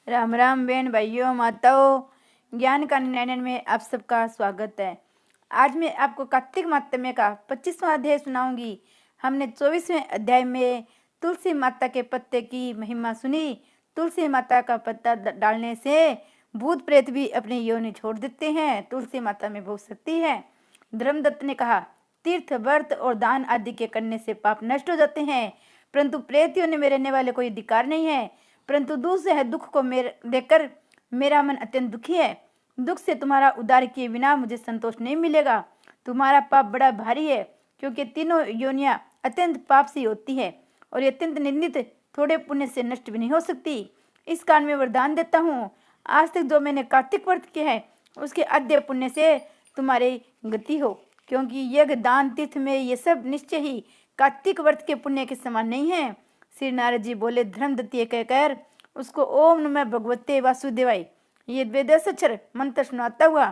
राम राम बहन भाइयों माताओं, ज्ञान का निर्णय में आप सबका स्वागत है। आज मैं आपको कार्तिक मातम्य का 25वां अध्याय सुनाऊंगी। हमने 24वें अध्याय में तुलसी माता के पत्ते की महिमा सुनी। तुलसी माता का पत्ता डालने से भूत प्रेत भी अपनी योनि छोड़ देते हैं। तुलसी माता में बहुत शक्ति है। धर्मदत्त ने कहा, तीर्थ व्रत और दान आदि के करने से पाप नष्ट हो जाते हैं, परंतु प्रेत योनि में रहने वाले कोई अधिकार नहीं है। परंतु दूसरे है दुख को देखकर मेरा मन अत्यंत दुखी है। दुख से तुम्हारा उद्धार किए बिना मुझे संतोष नहीं मिलेगा। तुम्हारा पाप बड़ा भारी है, क्योंकि तीनों योनियां अत्यंत पाप से होती है और ये अत्यंत निंदित थोड़े पुण्य से नष्ट भी नहीं हो सकती। इस कारण में वरदान देता हूँ, आज तक जो मैंने कार्तिक व्रत किया है उसके आद्य पुण्य से तुम्हारी गति हो, क्योंकि यज्ञ दान तीर्थ में ये सब निश्चय ही कार्तिक व्रत के पुण्य के समान नहीं है। श्री नारद जी बोले, धर्मदत्त ये कहकर उसको ओम नमः भगवते वासुदेवाय ये वेदस्वक्षर मंत्र सुनाता हुआ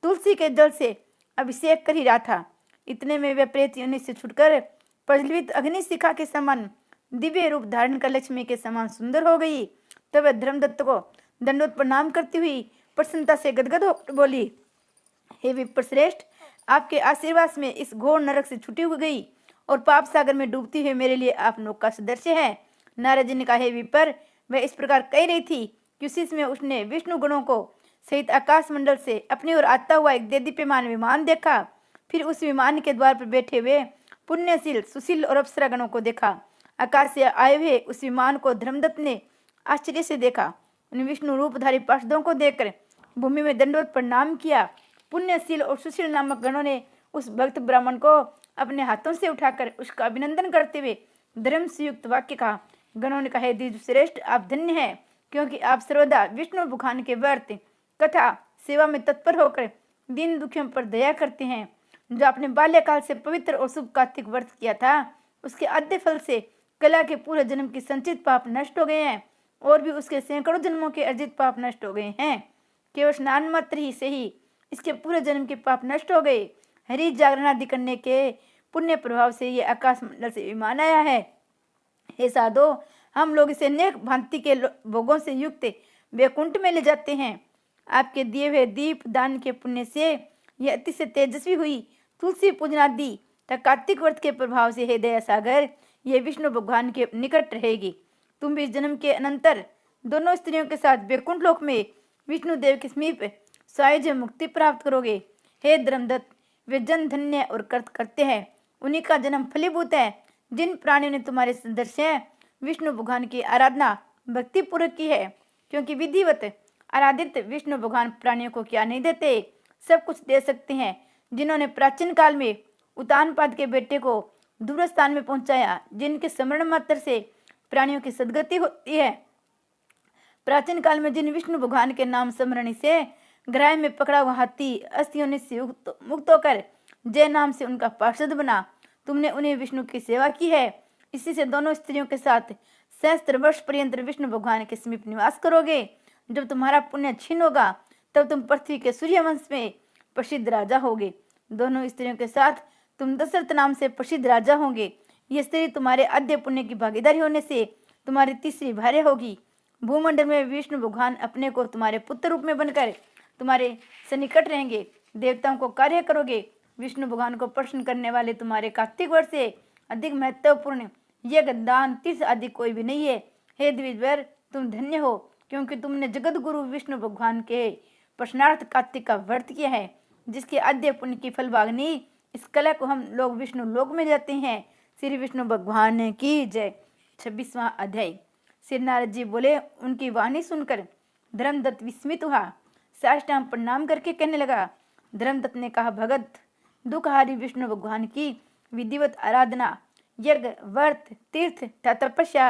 तुलसी के जल से अभिषेक कर ही रहा था। इतने में वे प्रेत योनि से छुटकर प्रज्वलित अग्नि शिखा के समान दिव्य रूप धारण कर लक्ष्मी के समान सुंदर हो गई। तब धर्मदत्त को दंडवत प्रणाम करती हुई प्रसन्नता से गदगद होकर बोली, हे विप्रश्रेष्ठ, आपके आशीर्वाद में इस घोर नरक से छुटी हुई गई और पाप सागर में डूबती हुई मेरे लिए आप नौका सदृश्य है। नारद जी ने कहा, हे विपर, वह इस प्रकार कह रही थी कि उसी में उसने विष्णु गणों को सहित आकाश मंडल से अपनी ओर आता हुआ एक देदीप्यमान विमान देखा। फिर उस विमान के द्वार पर बैठे हुए पुण्यशील सुशील और अप्सरा गणों को देखा। आकाश से आए हुए उस विमान को धर्मदत्त ने आश्चर्य से देखा। उन विष्णु रूपधारी पार्षदों को देखकर भूमि में दंडवत प्रणाम किया। पुण्यशील और सुशील नामक गणों ने उस भक्त ब्राह्मण को अपने हाथों से उठाकर उसका अभिनंदन करते हुए धर्म से युक्त वाक्य कहा। गणों ने कहा, द्विजश्रेष्ठ, आप धन्य हैं, क्योंकि आप सर्वदा विष्णु भगवान के व्रत कथा सेवा में तत्पर होकर दीन दुखियों पर दया करते हैं। जो आपने बाल्यकाल से पवित्र और शुभ कार्तिक व्रत किया था, उसके आद्य फल से कला के पूरे जन्म की संचित पाप नष्ट हो गए हैं और भी उसके सैकड़ों जन्मों के अर्जित पाप नष्ट हो गए हैं। केवल स्नान मात्र ही से ही इसके पूरे जन्म के पाप नष्ट हो गए। हरि जागरण आदि करने के पुण्य प्रभाव से ये आकाश मंडल से विमान आया है। हे साधो, हम लोग इसे अनेक भांति के भोगों से युक्त वैकुंठ में ले जाते हैं। आपके दिए हुए दीप दान के पुण्य से यह अतिशय तेजस्वी हुई। तुलसी पूजनादि तथा कार्तिक व्रत के प्रभाव से हे दया सागर, ये विष्णु भगवान के निकट रहेगी। तुम भी इस जन्म के अनंतर दोनों स्त्रियों के साथ वैकुंठ लोक में विष्णु देव के समीप सायुज मुक्ति प्राप्त करोगे। हे धर्मदत्त, वे जन धन्य और कर्त करते हैं, उन्हीं का जन्म फलीभूत है। जिन प्राणियों ने तुम्हारे सदस्य विष्णु भगवान की आराधना भक्ति पूर्वक की है, क्योंकि विधिवत आराधित विष्णु भगवान प्राणियों को क्या नहीं देते, सब कुछ दे सकते हैं। जिन्होंने प्राचीन काल में उतानपाद के बेटे को दूर स्थान में पहुंचाया, जिनके स्मरण मात्र से प्राणियों की सदगति होती है। प्राचीन काल में जिन विष्णु भगवान के नाम स्मरण से ग्राह में पकड़ा हुआ हाथी अस्थियों से मुक्त होकर जय नाम से उनका पार्षद बना, तुमने उन्हें विष्णु की सेवा की है। इसी से दोनों स्त्रियों के साथ सहस्त्र वर्ष पर्यंत विष्णु भगवान के समीप निवास करोगे। जब तुम्हारा पुण्य क्षीण होगा, तब तुम पृथ्वी के सूर्यवंश में प्रसिद्ध राजा होगे। दोनों स्त्रियों के साथ तुम दशरथ नाम से प्रसिद्ध राजा होंगे। ये स्त्री तुम्हारे आद्य पुण्य की भागीदारी होने से तुम्हारी तीसरी भार्य होगी। भूमंडल में विष्णु भगवान अपने को तुम्हारे पुत्र रूप में बनकर तुम्हारे सन्निकट रहेंगे। देवताओं को कार्य करोगे। विष्णु भगवान को प्रसन्न करने वाले तुम्हारे कार्तिक वर्ष से अधिक महत्वपूर्ण यज्ञ दान तीर्थ आदि कोई भी नहीं है। हे द्विजवर, तुम धन्य हो, क्योंकि तुमने जगत गुरु विष्णु भगवान के प्रश्नार्थ कार्तिक का व्रत किया है, जिसके आद्य पुण्य की फलभागिनी इस कला को हम लोग विष्णु लोक में जाते हैं। श्री विष्णु भगवान की जय। 26वां अध्याय। श्री नारद जी बोले, उनकी वाणी सुनकर धर्मदत्त विस्मित हुआ। साष्टांग प्रणाम करके कहने लगा। धर्मदत्त ने कहा, भगत, दुखहारी विष्णु भगवान की विधिवत आराधना यज्ञ व्रत तीर्थ तथा तपस्या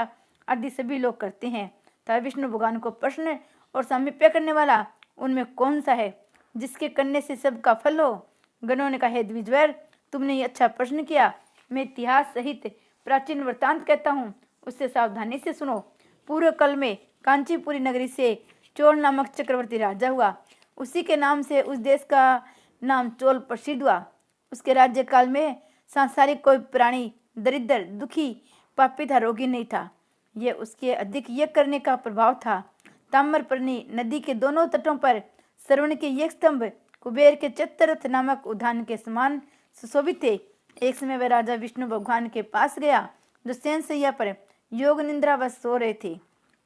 आदि सभी लोग करते हैं, तथा विष्णु भगवान को प्रसन्न और सामीप्य करने वाला उनमें कौन सा है, जिसके करने से सबका फल हो। गणों ने कहा, हे द्विजवर, तुमने ये अच्छा प्रश्न किया। मैं इतिहास सहित प्राचीन वृत्तांत कहता हूँ, उससे सावधानी से सुनो। पूर्व काल में कांचीपुरी नगरी से चोल नामक चक्रवर्ती राजा हुआ। उसी के नाम से उस देश का नाम चोल प्रसिद्ध हुआ। उसके राज्य काल में सांसारिक कोई प्राणी दरिद्र दुखी पापी था, रोगी नहीं था। यह उसके अधिक यज्ञ करने का प्रभाव था। ताम्रपर्णी नदी के दोनों तटों पर श्रवण के एक स्तंभ कुबेर के चित्ररथ नामक उद्यान के समान सुशोभित थे। एक समय वह राजा विष्णु भगवान के पास गया, जो शयन शैया पर योग निंद्रावश सो रहे थे।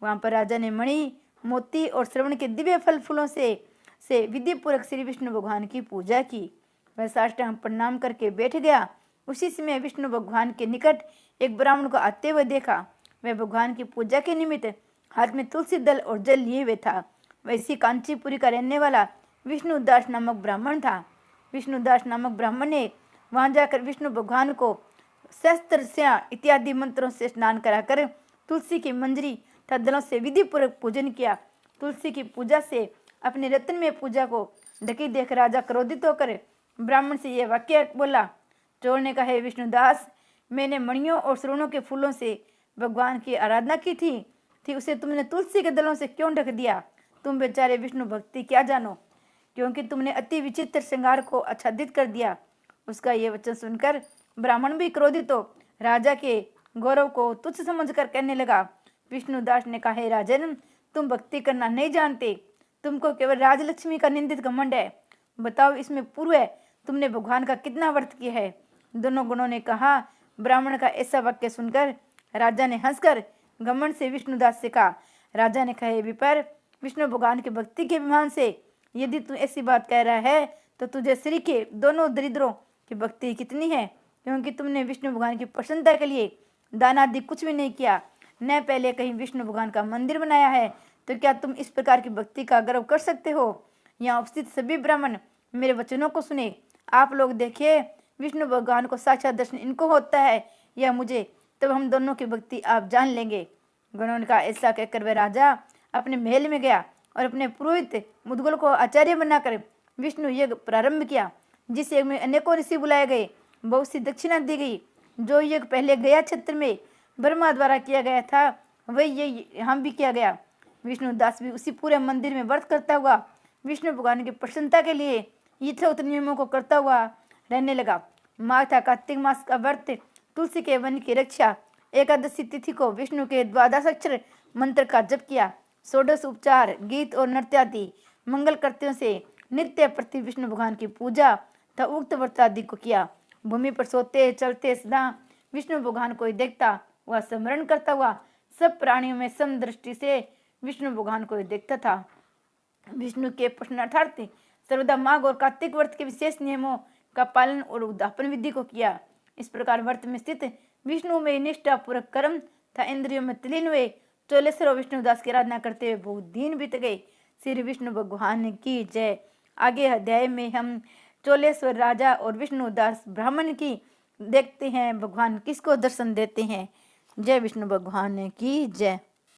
वहां पर राजा ने मणि, मोती और श्रवण के दिव्य फल फूलों से विधि पूर्वक श्री विष्णु भगवान की पूजा की। वह साष्टांग प्रणाम करके बैठ गया। उसी समय विष्णु भगवान के निकट एक ब्राह्मण को आते हुए देखा। वह भगवान की पूजा के निमित्त हाथ में तुलसी दल और जल लिए हुए था। वह इसी कांचीपुरी का रहने वाला विष्णुदास नामक ब्राह्मण था। विष्णुदास नामक ब्राह्मण ने वहां जाकर विष्णु भगवान को शस्त्र इत्यादि मंत्रों से स्नान कराकर तुलसी की मंजरी तथा दलों से विधि पूर्वक पूजन किया। तुलसी की पूजा से अपने रत्न में पूजा को ढकी देख राजा क्रोधित होकर ब्राह्मण से यह वाक्य बोला। चोर ने कहा, हे विष्णुदास, मैंने मणियों और श्रवणों के फूलों से भगवान की आराधना की थी उसे तुमने तुलसी के दलों से क्यों ढक दिया? तुम बेचारे विष्णु भक्ति क्या जानो, क्योंकि तुमने अति विचित्र श्रृंगार को आच्छादित कर दिया। उसका यह वचन सुनकर ब्राह्मण भी क्रोधित हो राजा के गौरव को तुच्छ समझकर कहने लगा। विष्णुदास ने कहा, हे राजन, तुम भक्ति करना नहीं जानते, तुमको केवल राजलक्ष्मी का निंदित घमंड है। बताओ, इसमें पूर्व तुमने भगवान का कितना व्रत किया है? दोनों गुणों ने कहा। ब्राह्मण का ऐसा वाक्य सुनकर राजा ने हंसकर घमंड से विष्णुदास से कहा। राजा ने कहा, विपर, विष्णु भगवान की भक्ति के अभिमान से यदि तू ऐसी बात कह रहा है तो तुझे श्री के दोनों दरिद्रों की भक्ति कितनी है, क्योंकि तुमने विष्णु भगवान की प्रसन्नता के लिए दान आदि कुछ भी नहीं किया, न पहले कहीं विष्णु भगवान का मंदिर बनाया है, तो क्या तुम इस प्रकार की भक्ति का गर्व कर सकते हो? यहाँ उपस्थित सभी ब्राह्मण मेरे वचनों को सुने। आप लोग देखिए, विष्णु भगवान को साक्षात दर्शन इनको होता है या मुझे, तब हम दोनों की भक्ति आप जान लेंगे। गणों का ऐसा कहकर वह राजा अपने महल में गया और अपने पुरोहित मुदगल को आचार्य बनाकर विष्णु यज्ञ प्रारंभ किया। जिस यज्ञ में अनेकों ऋषि बुलाए गए, बहुत सी दक्षिणा दी गई। जो यज्ञ पहले गया क्षेत्र में ब्रह्मा द्वारा किया गया था, वही यज्ञ यहाँ भी किया गया। विष्णुदास भी उसी पूरे मंदिर में व्रत करता हुआ विष्णु भगवान की प्रसन्नता के लिए यथोक्त नियमों को करता हुआ रहने लगा। माघ था कार्तिक मास का व्रत तुलसी के वन की रक्षा। एकादशी तिथि को विष्णु के द्वादश अक्षर मंत्र का जप किया। षोडश उपचार, गीत और नृत्य आदि मंगल कृत्यों से नित्य प्रति विष्णु भगवान की पूजा तथा उक्त व्रत आदि को किया। भूमि पर सोते चलते सदा विष्णु भगवान को देखता हुआ स्मरण करता हुआ सब प्राणियों में सम दृष्टि से विष्णु भगवान को देखता था। विष्णु के प्रश्नार्थार्थ सर्वदा माघ और कार्तिक व्रत के विशेष नियमों का पालन और उद्यापन विधि को किया। इस प्रकार व्रत में स्थित विष्णु में निष्ठा पूर्वक कर्म तथा इंद्रियों में तलीन हुए चोलेश्वर और विष्णुदास की आराधना करते हुए बहुत दिन बीत गए। श्री विष्णु भगवान की जय। आगे अध्याय में हम चोलेश्वर राजा और विष्णुदास ब्राह्मण की देखते हैं, भगवान किसको दर्शन देते हैं। जय विष्णु भगवान की जय।